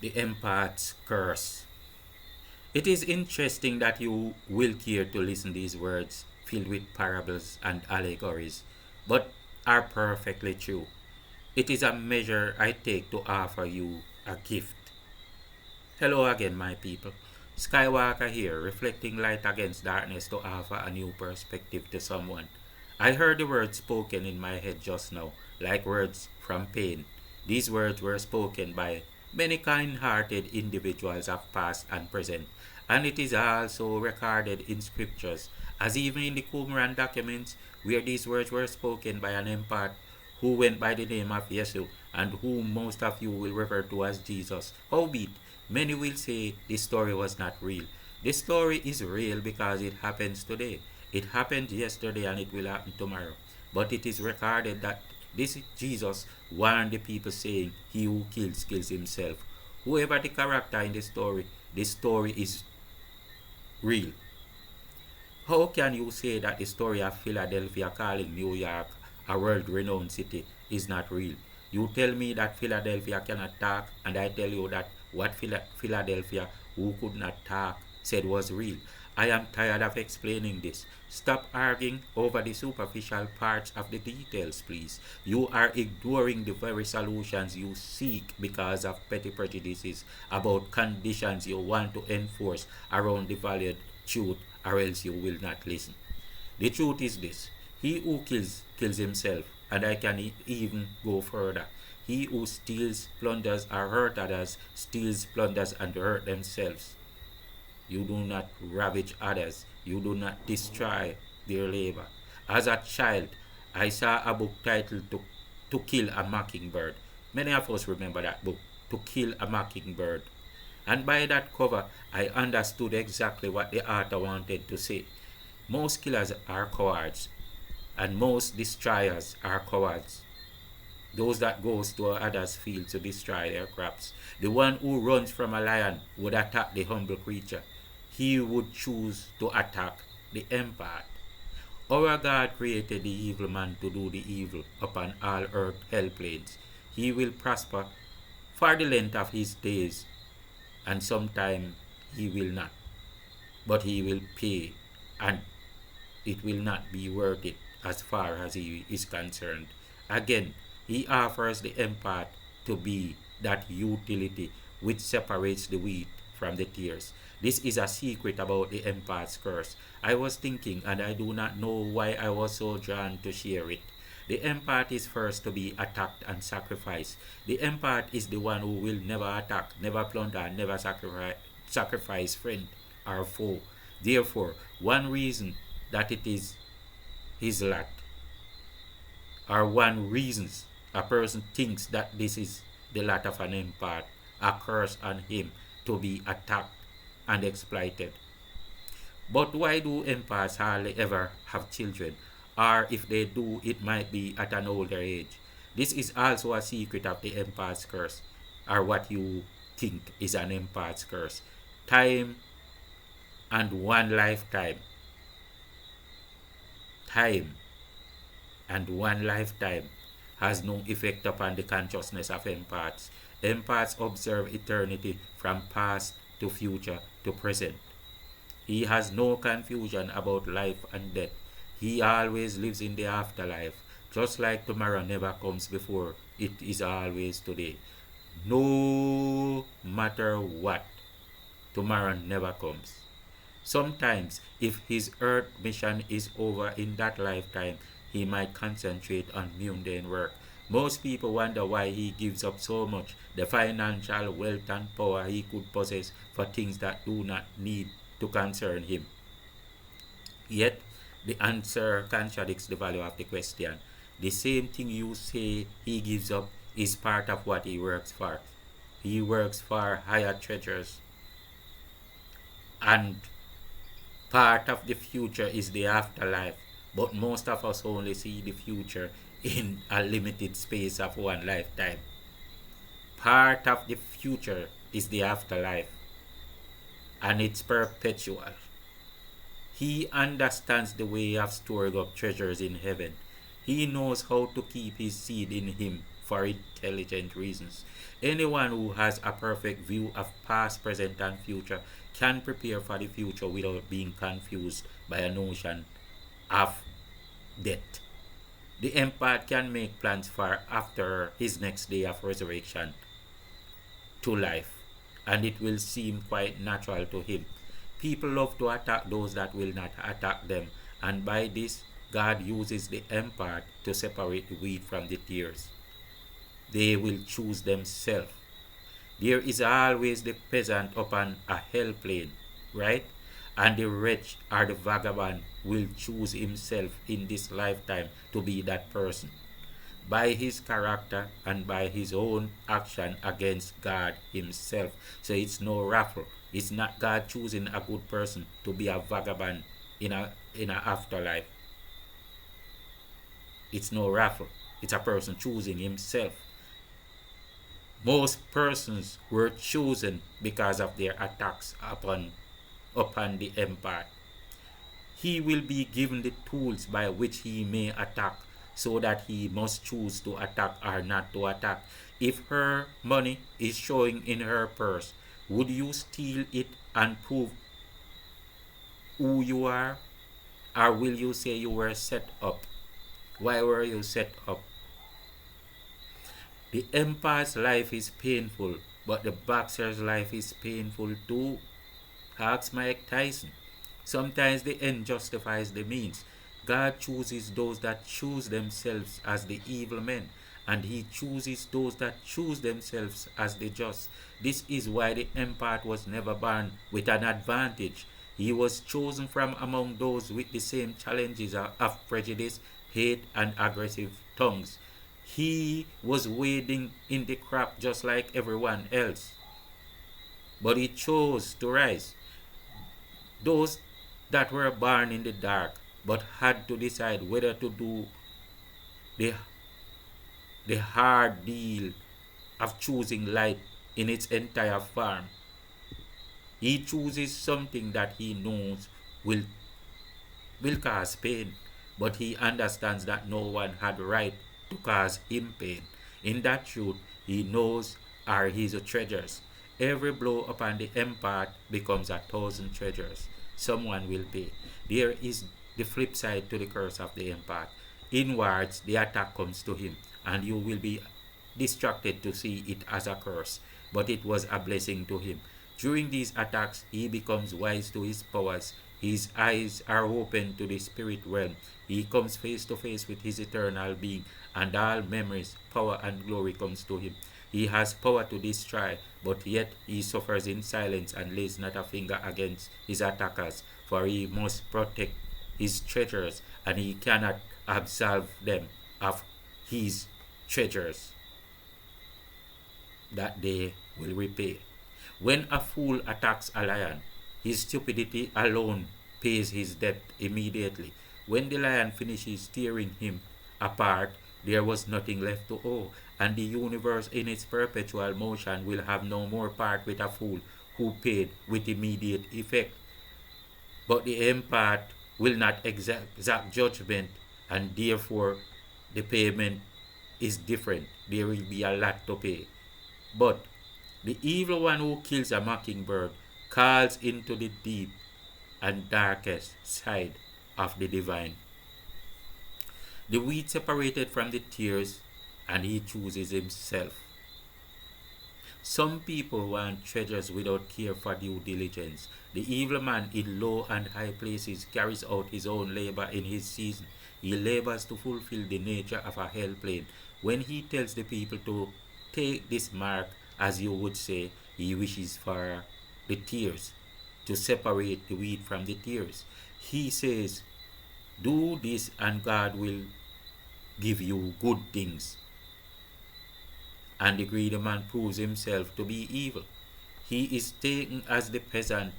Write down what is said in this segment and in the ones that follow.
The empath's curse. It is interesting that you will care to listen these words filled with parables and allegories, but are perfectly true. It is a measure I take to offer you a gift. Hello again, my people. Skywalker here, reflecting light against darkness to offer a new perspective to someone. I heard the words spoken in my head just now, like words from pain. These words were spoken by many kind hearted individuals of past and present, and it is also recorded in scriptures, as even in the Qumran documents, where these words were spoken by an empath who went by the name of Yesu, and whom most of you will refer to as Jesus. Howbeit, many will say this story was not real. This story is real because it happens today. It happened yesterday and it will happen tomorrow. But it is recorded that this Jesus warned the people, saying, "He who kills, kills himself." Whoever the character in this story is real. How can you say that the story of Philadelphia calling New York a world-renowned city is not real? You tell me that Philadelphia cannot talk, and I tell you that what Philadelphia, who could not talk, said was real. I am tired of explaining this. Stop arguing over the superficial parts of the details, please. You are ignoring the very solutions you seek because of petty prejudices about conditions you want to enforce around the valued truth, or else you will not listen. The truth is this: he who kills, kills himself, and I can even go further. He who steals, plunders, or hurt others, steals, plunders, and hurt themselves. You do not ravage others. You do not destroy their labor. As a child, I saw a book titled To Kill a Mockingbird. Many of us remember that book, To Kill a Mockingbird. And by that cover, I understood exactly what the author wanted to say. Most killers are cowards, and most destroyers are cowards. Those that goes to others' field to destroy their crops. The one who runs from a lion would attack the humble creature. He would choose to attack the empath. Our God created the evil man to do the evil upon all earth hell planes. He will prosper for the length of his days, and sometime he will not. But he will pay, and it will not be worth it as far as he is concerned. Again, he offers the empath to be that utility which separates the wheat from the tares. This is a secret about the empath's curse. I was thinking, and I do not know why I was so drawn to share it. The empath is first to be attacked and sacrificed. The empath is the one who will never attack, never plunder, never sacrifice friend or foe. Therefore, one reason that it is his lot, or one reasons a person thinks that this is the lot of an empath, a curse on him to be attacked and exploited. But why do empaths hardly ever have children? Or if they do, it might be at an older age. This is also a secret of the empath's curse, or what you think is an empath's curse. Time and one lifetime. Time and one lifetime has no effect upon the consciousness of empaths. Empaths observe eternity from past to future to present. He has no confusion about life and death. He always lives in the afterlife. Just like tomorrow never comes before, it is always today. No matter what, tomorrow never comes. Sometimes, if his earth mission is over in that lifetime, he might concentrate on mundane work. Most people wonder why he gives up so much, the financial wealth and power he could possess for things that do not need to concern him. Yet, the answer contradicts the value of the question. The same thing you say he gives up is part of what he works for. He works for higher treasures, and part of the future is the afterlife. But most of us only see the future in a limited space of one lifetime. Part of the future is the afterlife, and it's perpetual. He understands the way of storing up treasures in heaven. He knows how to keep his seed in him for intelligent reasons. Anyone who has a perfect view of past, present, and future can prepare for the future without being confused by a notion of death. The empath can make plans for after his next day of resurrection to life, and it will seem quite natural to him. People love to attack those that will not attack them, and by this, God uses the empath to separate the wheat from the tares. They will choose themselves. There is always the peasant upon a hell plane, right? And the wretch or the vagabond will choose himself in this lifetime to be that person by his character and by his own action against God himself. So it's no raffle. It's not God choosing a good person to be a vagabond in a afterlife. It's no raffle. It's a person choosing himself. Most persons were chosen because of their attacks upon the empath. He will be given the tools by which he may attack, so that he must choose to attack or not to attack. If her money is showing in her purse, would you steal it and prove who you are? Or will you say you were set up? Why were you set up? The empath's life is painful, but the boxer's life is painful too. Ask Mike Tyson. Sometimes the end justifies the means. God chooses those that choose themselves as the evil men, and he chooses those that choose themselves as the just. This is why the empath was never born with an advantage. He was chosen from among those with the same challenges of prejudice, hate, and aggressive tongues. He was wading in the crap just like everyone else, but he chose to rise. Those that were born in the dark but had to decide whether to do the, the hard deal of choosing light in its entire form. He chooses something that he knows will cause pain, but he understands that no one had right to cause him pain. In that truth, he knows are his treasures. Every blow upon the empath becomes 1,000 treasures. Someone will pay. There is the flip side to the curse of the empath. Inwards, the attack comes to him, and you will be distracted to see it as a curse, but it was a blessing to him. During these attacks, he becomes wise to his powers. His eyes are open to the spirit realm. He comes face to face with his eternal being, and all memories, power, and glory comes to him. He has power to destroy, but yet he suffers in silence and lays not a finger against his attackers, for he must protect his treasures, and he cannot absolve them of his treasures that they will repay. When a fool attacks a lion, his stupidity alone pays his debt immediately. When the lion finishes tearing him apart, there was nothing left to owe, and the universe in its perpetual motion will have no more part with a fool who paid with immediate effect. But the empath will not exact judgment, and therefore the payment is different. There will be a lot to pay. But the evil one who kills a mockingbird calls into the deep and darkest side of the divine. The wheat separated from the tares, and he chooses himself. Some people want treasures without care for due diligence. The evil man in low and high places carries out his own labor in his season. He labors to fulfill the nature of a hell plane. When he tells the people to take this mark, as you would say, he wishes for the tares, to separate the wheat from the tares. He says, do this and God will give you good things. And the greedy man proves himself to be evil. He is taken as the peasant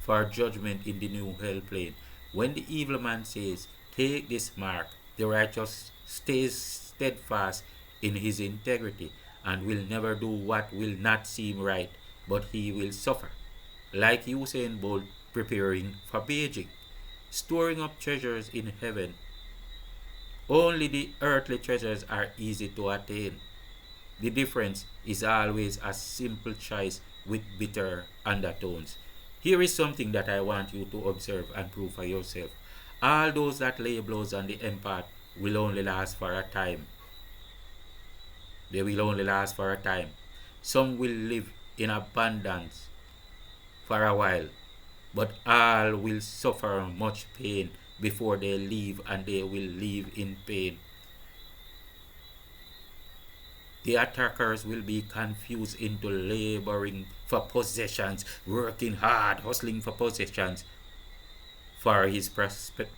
for judgment in the new hell plane. When the evil man says, take this mark, the righteous stays steadfast in his integrity and will never do what will not seem right, but he will suffer. Like Usain Bolt preparing for Beijing, storing up treasures in heaven. Only the earthly treasures are easy to attain. The difference is always a simple choice with bitter undertones. Here is something that I want you to observe and prove for yourself. All those that lay blows on the empath will only last for a time. They will only last for a time. Some will live in abundance for a while, but all will suffer much pain before they leave, and they will live in pain. The attackers will be confused into laboring for possessions, working hard, hustling for possessions for his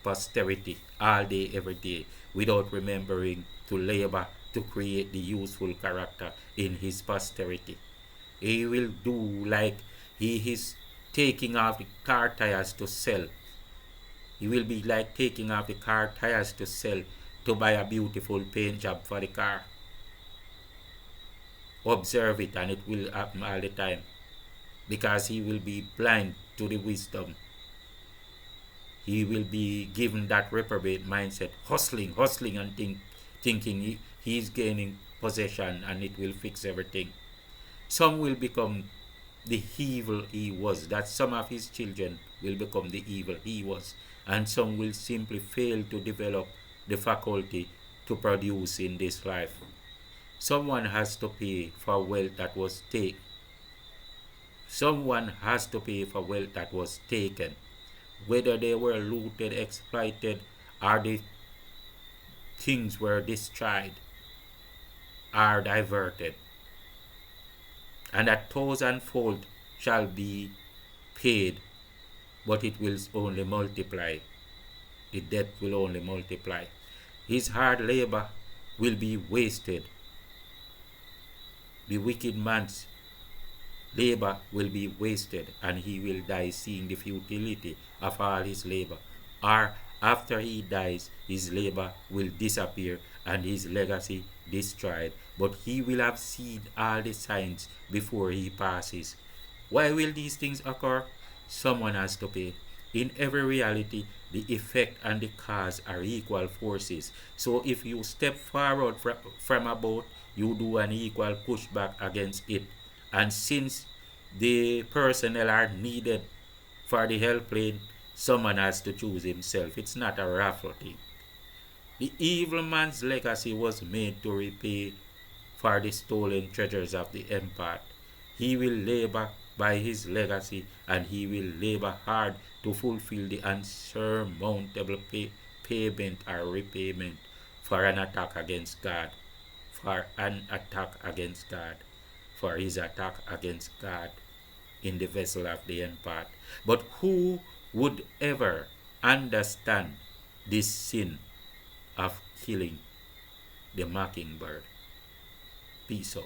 posterity all day, every day, without remembering to labor to create the useful character in his posterity. He will do like he is taking off the car tires to sell. He will be like taking off the car tires to sell to buy a beautiful paint job for the car. Observe it, and it will happen all the time, because he will be blind to the wisdom. He will be given that reprobate mindset, hustling, and thinking he's gaining possession and it will fix everything. Some will become the evil he was, that some of his children will become the evil he was, and some will simply fail to develop the faculty to produce in this life. Someone has to pay for wealth that was taken. Someone has to pay for wealth that was taken, whether they were looted, exploited, or the things were destroyed or diverted. And a thousandfold shall be paid, but it will only multiply. The debt will only multiply. His hard labor will be wasted. The wicked man's labor will be wasted, and he will die seeing the futility of all his labor. Or after he dies, his labor will disappear and his legacy destroyed, but he will have seen all the signs before he passes. Why will these things occur? Someone has to pay. In every reality, the effect and the cause are equal forces. So if you step forward from a boat, you do an equal pushback against it. And since the personnel are needed for the helplane, someone has to choose himself. It's not a raffle thing. The evil man's legacy was made to repay for the stolen treasures of the empath. He will labor by his legacy, and he will labor hard to fulfill the unsurmountable payment or repayment for an attack against God. For an attack against God. For his attack against God in the vessel of the empath. But who would ever understand this sin of killing the mockingbird? Peace out.